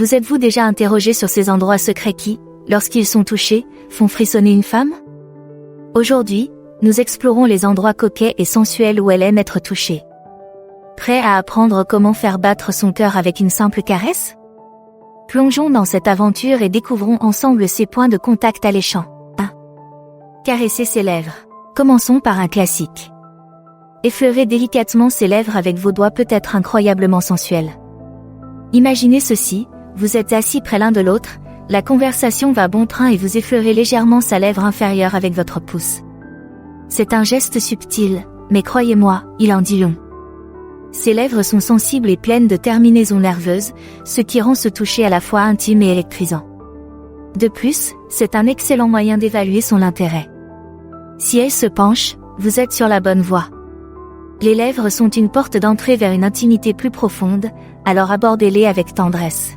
Vous êtes-vous déjà interrogé sur ces endroits secrets qui, lorsqu'ils sont touchés, font frissonner une femme? Aujourd'hui, nous explorons les endroits coquets et sensuels où elle aime être touchée. Prêt à apprendre comment faire battre son cœur avec une simple caresse? Plongeons dans cette aventure et découvrons ensemble ses points de contact alléchants. 1. Caresser ses lèvres. Commençons par un classique. Effleurer délicatement ses lèvres avec vos doigts peut être incroyablement sensuel. Imaginez ceci, vous êtes assis près l'un de l'autre, la conversation va bon train et vous effleurez légèrement sa lèvre inférieure avec votre pouce. C'est un geste subtil, mais croyez-moi, il en dit long. Ses lèvres sont sensibles et pleines de terminaisons nerveuses, ce qui rend ce toucher à la fois intime et électrisant. De plus, c'est un excellent moyen d'évaluer son intérêt. Si elle se penche, vous êtes sur la bonne voie. Les lèvres sont une porte d'entrée vers une intimité plus profonde, alors abordez-les avec tendresse.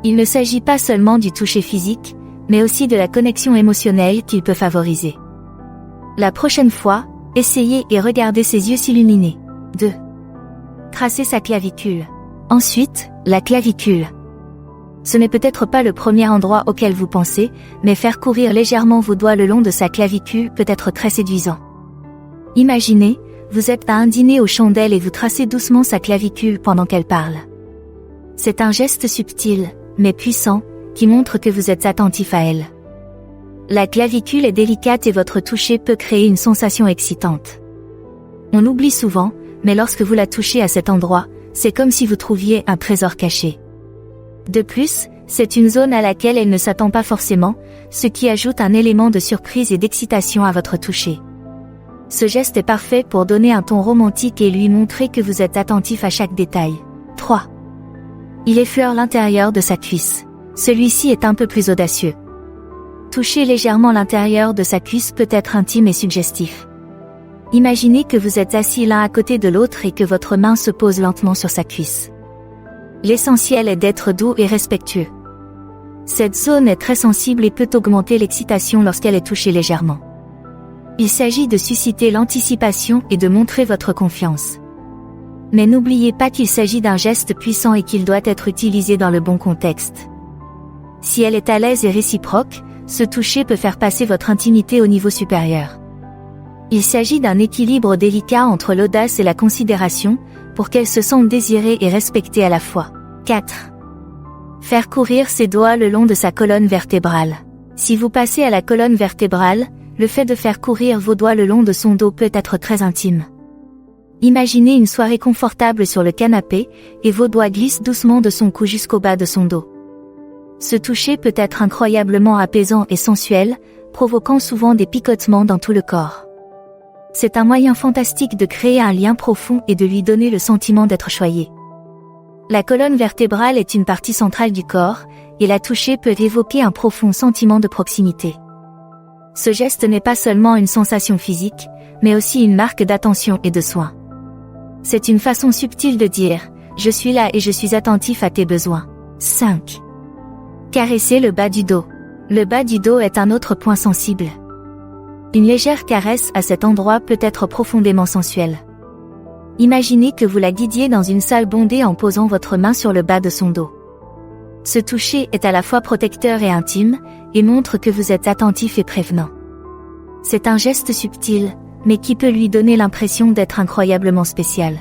Il ne s'agit pas seulement du toucher physique, mais aussi de la connexion émotionnelle qu'il peut favoriser. La prochaine fois, essayez et regardez ses yeux s'illuminer. 2. Tracer sa clavicule. Ensuite, la clavicule. Ce n'est peut-être pas le premier endroit auquel vous pensez, mais faire courir légèrement vos doigts le long de sa clavicule peut être très séduisant. Imaginez, vous êtes à un dîner aux chandelles et vous tracez doucement sa clavicule pendant qu'elle parle. C'est un geste subtil, mais puissant, qui montre que vous êtes attentif à elle. La clavicule est délicate et votre toucher peut créer une sensation excitante. On l'oublie souvent, mais lorsque vous la touchez à cet endroit, c'est comme si vous trouviez un trésor caché. De plus, c'est une zone à laquelle elle ne s'attend pas forcément, ce qui ajoute un élément de surprise et d'excitation à votre toucher. Ce geste est parfait pour donner un ton romantique et lui montrer que vous êtes attentif à chaque détail. 3. Il effleure l'intérieur de sa cuisse. Celui-ci est un peu plus audacieux. Toucher légèrement l'intérieur de sa cuisse peut être intime et suggestif. Imaginez que vous êtes assis l'un à côté de l'autre et que votre main se pose lentement sur sa cuisse. L'essentiel est d'être doux et respectueux. Cette zone est très sensible et peut augmenter l'excitation lorsqu'elle est touchée légèrement. Il s'agit de susciter l'anticipation et de montrer votre confiance. Mais n'oubliez pas qu'il s'agit d'un geste puissant et qu'il doit être utilisé dans le bon contexte. Si elle est à l'aise et réciproque, ce toucher peut faire passer votre intimité au niveau supérieur. Il s'agit d'un équilibre délicat entre l'audace et la considération, pour qu'elle se sente désirée et respectée à la fois. 4. Faire courir ses doigts le long de sa colonne vertébrale. Si vous passez à la colonne vertébrale, le fait de faire courir vos doigts le long de son dos peut être très intime. Imaginez une soirée confortable sur le canapé, et vos doigts glissent doucement de son cou jusqu'au bas de son dos. Ce toucher peut être incroyablement apaisant et sensuel, provoquant souvent des picotements dans tout le corps. C'est un moyen fantastique de créer un lien profond et de lui donner le sentiment d'être choyé. La colonne vertébrale est une partie centrale du corps, et la toucher peut évoquer un profond sentiment de proximité. Ce geste n'est pas seulement une sensation physique, mais aussi une marque d'attention et de soin. C'est une façon subtile de dire « Je suis là et je suis attentif à tes besoins ». 5. Caresser le bas du dos. Le bas du dos est un autre point sensible. Une légère caresse à cet endroit peut être profondément sensuelle. Imaginez que vous la guidiez dans une salle bondée en posant votre main sur le bas de son dos. Ce toucher est à la fois protecteur et intime, et montre que vous êtes attentif et prévenant. C'est un geste subtil, mais qui peut lui donner l'impression d'être incroyablement spécial.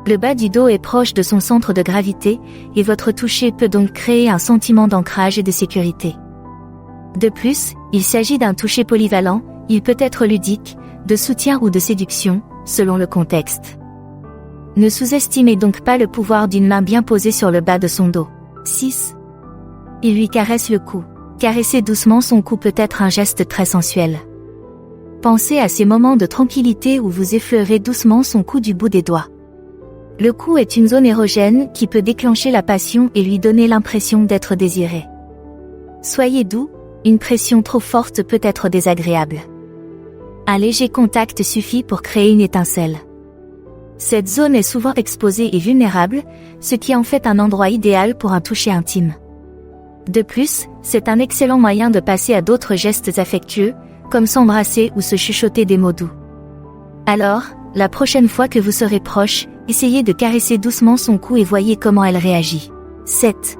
Le bas du dos est proche de son centre de gravité, et votre toucher peut donc créer un sentiment d'ancrage et de sécurité. De plus, il s'agit d'un toucher polyvalent, il peut être ludique, de soutien ou de séduction, selon le contexte. Ne sous-estimez donc pas le pouvoir d'une main bien posée sur le bas de son dos. 6. Il lui caresse le cou. Caresser doucement son cou peut être un geste très sensuel. Pensez à ces moments de tranquillité où vous effleurez doucement son cou du bout des doigts. Le cou est une zone érogène qui peut déclencher la passion et lui donner l'impression d'être désiré. Soyez doux, une pression trop forte peut être désagréable. Un léger contact suffit pour créer une étincelle. Cette zone est souvent exposée et vulnérable, ce qui en fait un endroit idéal pour un toucher intime. De plus, c'est un excellent moyen de passer à d'autres gestes affectueux, comme s'embrasser ou se chuchoter des mots doux. Alors, la prochaine fois que vous serez proche, essayez de caresser doucement son cou et voyez comment elle réagit. 7.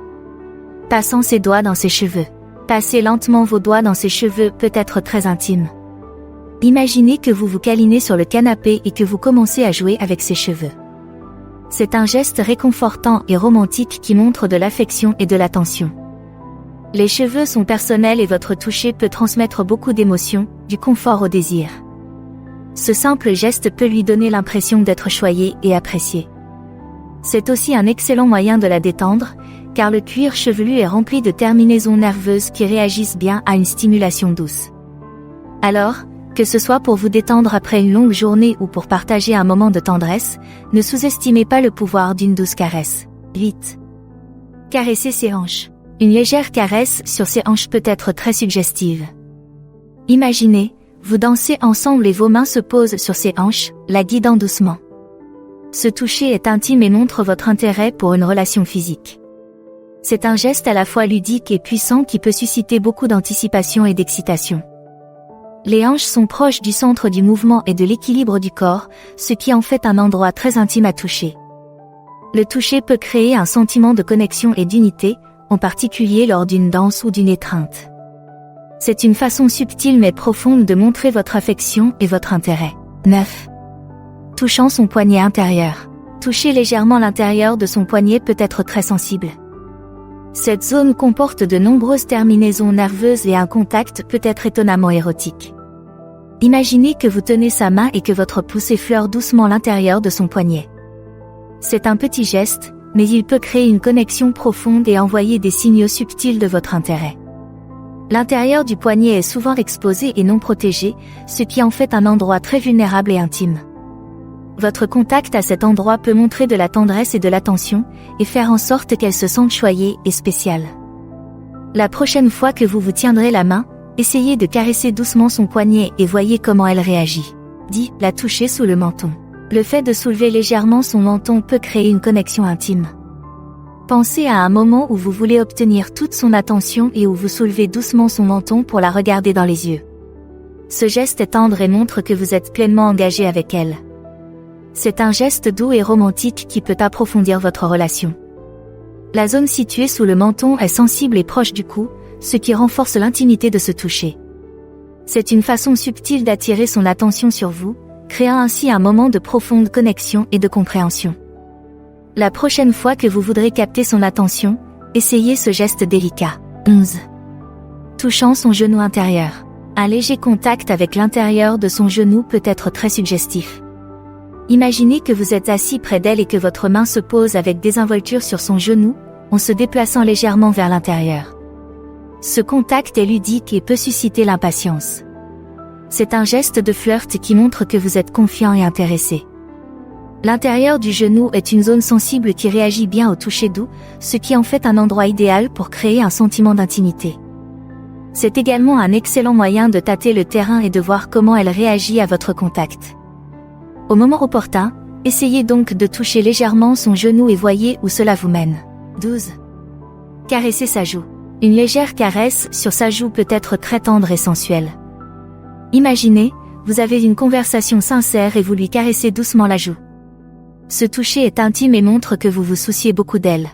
Passant ses doigts dans ses cheveux. Passez lentement vos doigts dans ses cheveux peut être très intime. Imaginez que vous vous câlinez sur le canapé et que vous commencez à jouer avec ses cheveux. C'est un geste réconfortant et romantique qui montre de l'affection et de l'attention. Les cheveux sont personnels et votre toucher peut transmettre beaucoup d'émotions, du confort au désir. Ce simple geste peut lui donner l'impression d'être choyé et apprécié. C'est aussi un excellent moyen de la détendre, car le cuir chevelu est rempli de terminaisons nerveuses qui réagissent bien à une stimulation douce. Alors, que ce soit pour vous détendre après une longue journée ou pour partager un moment de tendresse, ne sous-estimez pas le pouvoir d'une douce caresse. 8. Caresser ses hanches. Une légère caresse sur ses hanches peut être très suggestive. Imaginez, vous dansez ensemble et vos mains se posent sur ses hanches, la guidant doucement. Ce toucher est intime et montre votre intérêt pour une relation physique. C'est un geste à la fois ludique et puissant qui peut susciter beaucoup d'anticipation et d'excitation. Les hanches sont proches du centre du mouvement et de l'équilibre du corps, ce qui en fait un endroit très intime à toucher. Le toucher peut créer un sentiment de connexion et d'unité, en particulier lors d'une danse ou d'une étreinte. C'est une façon subtile mais profonde de montrer votre affection et votre intérêt. 9. Touchant son poignet intérieur. Toucher légèrement l'intérieur de son poignet peut être très sensible. Cette zone comporte de nombreuses terminaisons nerveuses et un contact peut être étonnamment érotique. Imaginez que vous tenez sa main et que votre pouce effleure doucement l'intérieur de son poignet. C'est un petit geste, mais il peut créer une connexion profonde et envoyer des signaux subtils de votre intérêt. L'intérieur du poignet est souvent exposé et non protégé, ce qui en fait un endroit très vulnérable et intime. Votre contact à cet endroit peut montrer de la tendresse et de l'attention, et faire en sorte qu'elle se sente choyée et spéciale. La prochaine fois que vous vous tiendrez la main, essayez de caresser doucement son poignet et voyez comment elle réagit. 10. La toucher sous le menton. Le fait de soulever légèrement son menton peut créer une connexion intime. Pensez à un moment où vous voulez obtenir toute son attention et où vous soulevez doucement son menton pour la regarder dans les yeux. Ce geste est tendre et montre que vous êtes pleinement engagé avec elle. C'est un geste doux et romantique qui peut approfondir votre relation. La zone située sous le menton est sensible et proche du cou, ce qui renforce l'intimité de ce toucher. C'est une façon subtile d'attirer son attention sur vous, créant ainsi un moment de profonde connexion et de compréhension. La prochaine fois que vous voudrez capter son attention, essayez ce geste délicat. 11. Touchant son genou intérieur. Un léger contact avec l'intérieur de son genou peut être très suggestif. Imaginez que vous êtes assis près d'elle et que votre main se pose avec désinvolture sur son genou, en se déplaçant légèrement vers l'intérieur. Ce contact est ludique et peut susciter l'impatience. C'est un geste de flirt qui montre que vous êtes confiant et intéressé. L'intérieur du genou est une zone sensible qui réagit bien au toucher doux, ce qui en fait un endroit idéal pour créer un sentiment d'intimité. C'est également un excellent moyen de tâter le terrain et de voir comment elle réagit à votre contact. Au moment opportun, essayez donc de toucher légèrement son genou et voyez où cela vous mène. 12. Caresser sa joue. Une légère caresse sur sa joue peut être très tendre et sensuelle. Imaginez, vous avez une conversation sincère et vous lui caressez doucement la joue. Ce toucher est intime et montre que vous vous souciez beaucoup d'elle.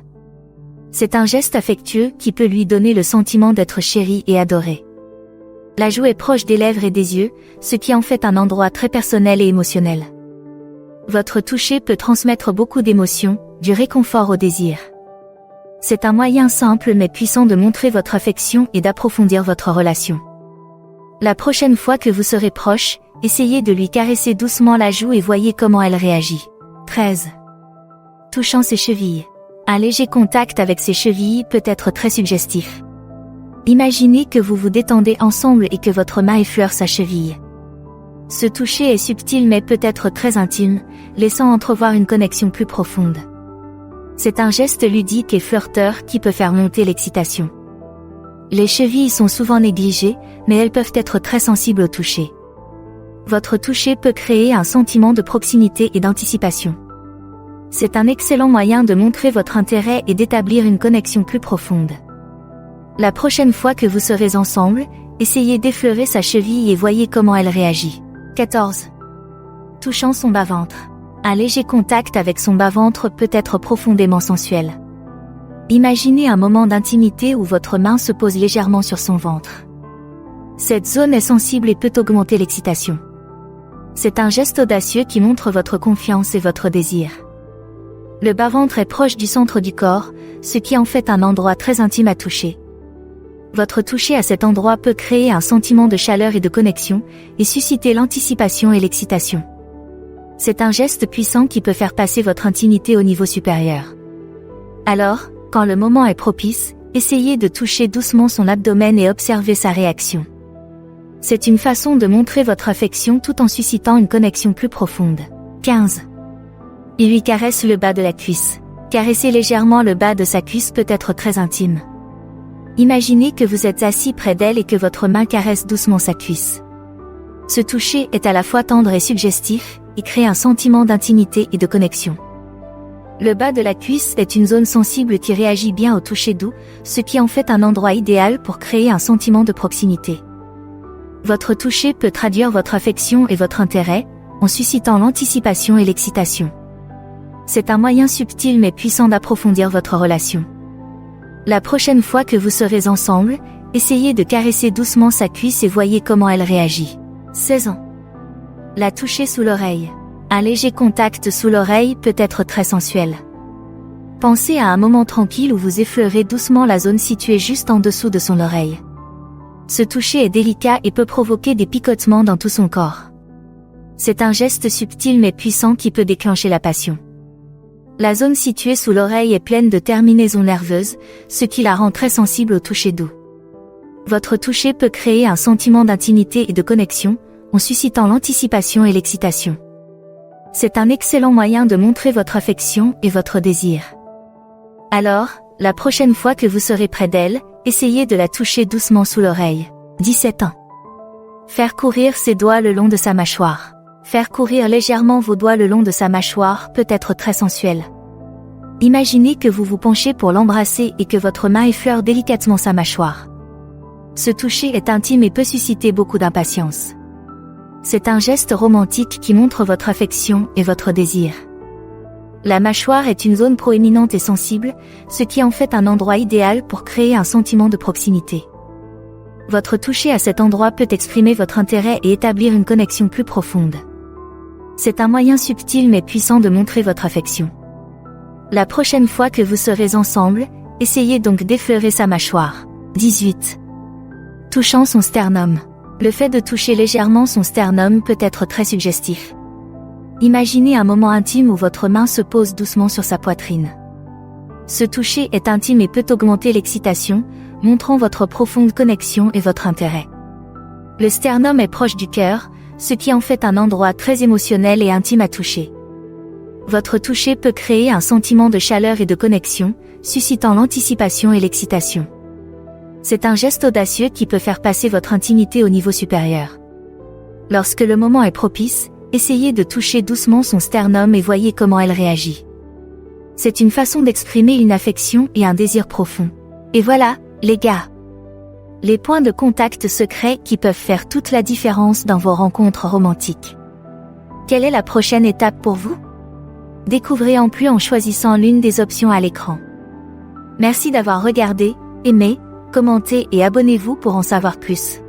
C'est un geste affectueux qui peut lui donner le sentiment d'être chérie et adorée. La joue est proche des lèvres et des yeux, ce qui en fait un endroit très personnel et émotionnel. Votre toucher peut transmettre beaucoup d'émotions, du réconfort au désir. C'est un moyen simple mais puissant de montrer votre affection et d'approfondir votre relation. La prochaine fois que vous serez proche, essayez de lui caresser doucement la joue et voyez comment elle réagit. 13. Touchant ses chevilles. Un léger contact avec ses chevilles peut être très suggestif. Imaginez que vous vous détendez ensemble et que votre main effleure sa cheville. Ce toucher est subtil mais peut être très intime, laissant entrevoir une connexion plus profonde. C'est un geste ludique et flirteur qui peut faire monter l'excitation. Les chevilles sont souvent négligées, mais elles peuvent être très sensibles au toucher. Votre toucher peut créer un sentiment de proximité et d'anticipation. C'est un excellent moyen de montrer votre intérêt et d'établir une connexion plus profonde. La prochaine fois que vous serez ensemble, essayez d'effleurer sa cheville et voyez comment elle réagit. 14. Touchant son bas-ventre. Un léger contact avec son bas-ventre peut être profondément sensuel. Imaginez un moment d'intimité où votre main se pose légèrement sur son ventre. Cette zone est sensible et peut augmenter l'excitation. C'est un geste audacieux qui montre votre confiance et votre désir. Le bas-ventre est proche du centre du corps, ce qui en fait un endroit très intime à toucher. Votre toucher à cet endroit peut créer un sentiment de chaleur et de connexion, et susciter l'anticipation et l'excitation. C'est un geste puissant qui peut faire passer votre intimité au niveau supérieur. Alors, quand le moment est propice, essayez de toucher doucement son abdomen et observez sa réaction. C'est une façon de montrer votre affection tout en suscitant une connexion plus profonde. 15. Il lui caresse le bas de la cuisse. Caresser légèrement le bas de sa cuisse peut être très intime. Imaginez que vous êtes assis près d'elle et que votre main caresse doucement sa cuisse. Ce toucher est à la fois tendre et suggestif, et crée un sentiment d'intimité et de connexion. Le bas de la cuisse est une zone sensible qui réagit bien au toucher doux, ce qui en fait un endroit idéal pour créer un sentiment de proximité. Votre toucher peut traduire votre affection et votre intérêt, en suscitant l'anticipation et l'excitation. C'est un moyen subtil mais puissant d'approfondir votre relation. La prochaine fois que vous serez ensemble, essayez de caresser doucement sa cuisse et voyez comment elle réagit. 16 ans. La toucher sous l'oreille. Un léger contact sous l'oreille peut être très sensuel. Pensez à un moment tranquille où vous effleurez doucement la zone située juste en dessous de son oreille. Ce toucher est délicat et peut provoquer des picotements dans tout son corps. C'est un geste subtil mais puissant qui peut déclencher la passion. La zone située sous l'oreille est pleine de terminaisons nerveuses, ce qui la rend très sensible au toucher doux. Votre toucher peut créer un sentiment d'intimité et de connexion, en suscitant l'anticipation et l'excitation. C'est un excellent moyen de montrer votre affection et votre désir. Alors, la prochaine fois que vous serez près d'elle, essayez de la toucher doucement sous l'oreille. 17 ans. Faire courir ses doigts le long de sa mâchoire. Faire courir légèrement vos doigts le long de sa mâchoire peut être très sensuel. Imaginez que vous vous penchez pour l'embrasser et que votre main effleure délicatement sa mâchoire. Ce toucher est intime et peut susciter beaucoup d'impatience. C'est un geste romantique qui montre votre affection et votre désir. La mâchoire est une zone proéminente et sensible, ce qui en fait un endroit idéal pour créer un sentiment de proximité. Votre toucher à cet endroit peut exprimer votre intérêt et établir une connexion plus profonde. C'est un moyen subtil mais puissant de montrer votre affection. La prochaine fois que vous serez ensemble, essayez donc d'effleurer sa mâchoire. 18. Touchant son sternum. Le fait de toucher légèrement son sternum peut être très suggestif. Imaginez un moment intime où votre main se pose doucement sur sa poitrine. Ce toucher est intime et peut augmenter l'excitation, montrant votre profonde connexion et votre intérêt. Le sternum est proche du cœur, ce qui en fait un endroit très émotionnel et intime à toucher. Votre toucher peut créer un sentiment de chaleur et de connexion, suscitant l'anticipation et l'excitation. C'est un geste audacieux qui peut faire passer votre intimité au niveau supérieur. Lorsque le moment est propice, essayez de toucher doucement son sternum et voyez comment elle réagit. C'est une façon d'exprimer une affection et un désir profond. Et voilà, les gars. Les points de contact secrets qui peuvent faire toute la différence dans vos rencontres romantiques. Quelle est la prochaine étape pour vous? Découvrez en plus en choisissant l'une des options à l'écran. Merci d'avoir regardé, aimé, commentez et abonnez-vous pour en savoir plus.